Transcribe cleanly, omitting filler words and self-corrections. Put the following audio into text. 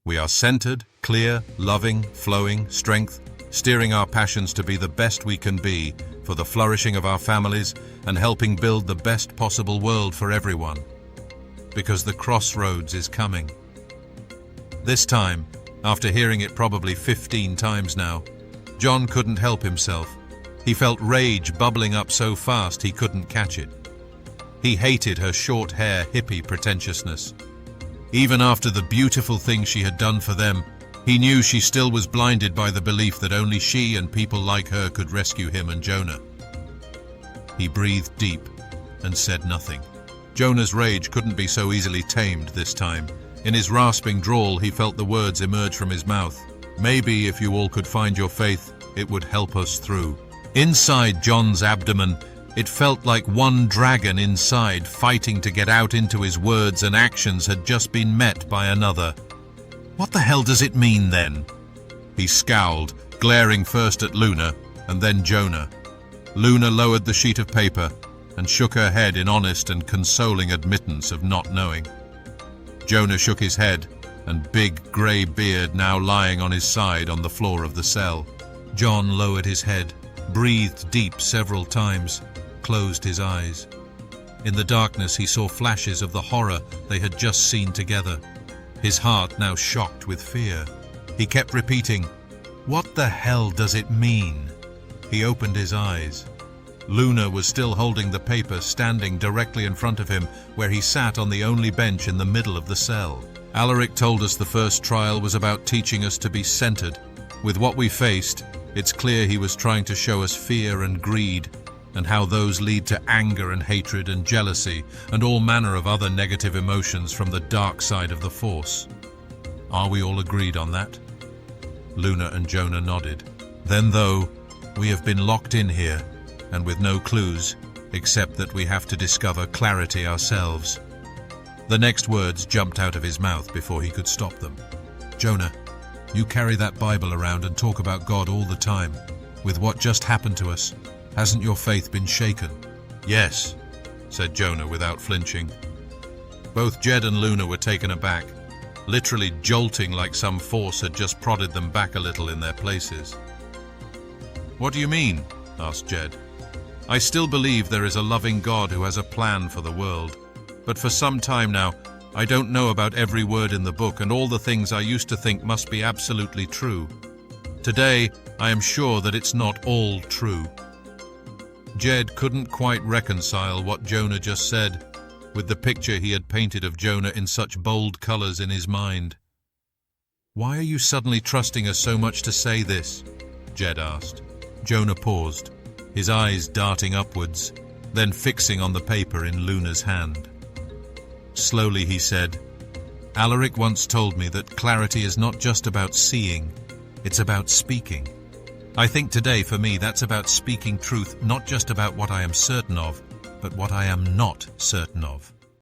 We are centered, clear, loving, flowing, strength, steering our passions to be the best we can be for the flourishing of our families and helping build the best possible world for everyone. Because the crossroads is coming. This time, after hearing it probably 15 times now, John couldn't help himself. He felt rage bubbling up so fast he couldn't catch it. He hated her short hair, hippie pretentiousness. Even after the beautiful thing she had done for them, he knew she still was blinded by the belief that only she and people like her could rescue him and Jonah. He breathed deep and said nothing. Jonah's rage couldn't be so easily tamed this time. In his rasping drawl, he felt the words emerge from his mouth. Maybe if you all could find your faith, it would help us through. Inside John's abdomen, it felt like one dragon inside fighting to get out into his words and actions had just been met by another. What the hell does it mean then? He scowled, glaring first at Luna and then Jonah. Luna lowered the sheet of paper and shook her head in honest and consoling admittance of not knowing. Jonah shook his head, and big grey beard now lying on his side on the floor of the cell. John lowered his head, breathed deep several times, closed his eyes. In the darkness he saw flashes of the horror they had just seen together. His heart now shocked with fear. He kept repeating, "What the hell does it mean?" He opened his eyes. Luna was still holding the paper, standing directly in front of him, where he sat on the only bench in the middle of the cell. Alaric told us the first trial was about teaching us to be centered. With what we faced, it's clear he was trying to show us fear and greed, and how those lead to anger and hatred and jealousy, and all manner of other negative emotions from the dark side of the Force. Are we all agreed on that? Luna and Jonah nodded. Then though, we have been locked in here, and with no clues, except that we have to discover clarity ourselves. The next words jumped out of his mouth before he could stop them. Jonah, you carry that Bible around and talk about God all the time. With what just happened to us, hasn't your faith been shaken? Yes, said Jonah without flinching. Both Jed and Luna were taken aback, literally jolting like some force had just prodded them back a little in their places. What do you mean? Asked Jed. I still believe there is a loving God who has a plan for the world, but for some time now, I don't know about every word in the book and all the things I used to think must be absolutely true. Today, I am sure that it's not all true. Jed couldn't quite reconcile what Jonah just said with the picture he had painted of Jonah in such bold colors in his mind. Why are you suddenly trusting us so much to say this? Jed asked. Jonah paused, his eyes darting upwards, then fixing on the paper in Luna's hand. Slowly he said, Alaric once told me that clarity is not just about seeing, it's about speaking. I think today for me that's about speaking truth, not just about what I am certain of, but what I am not certain of.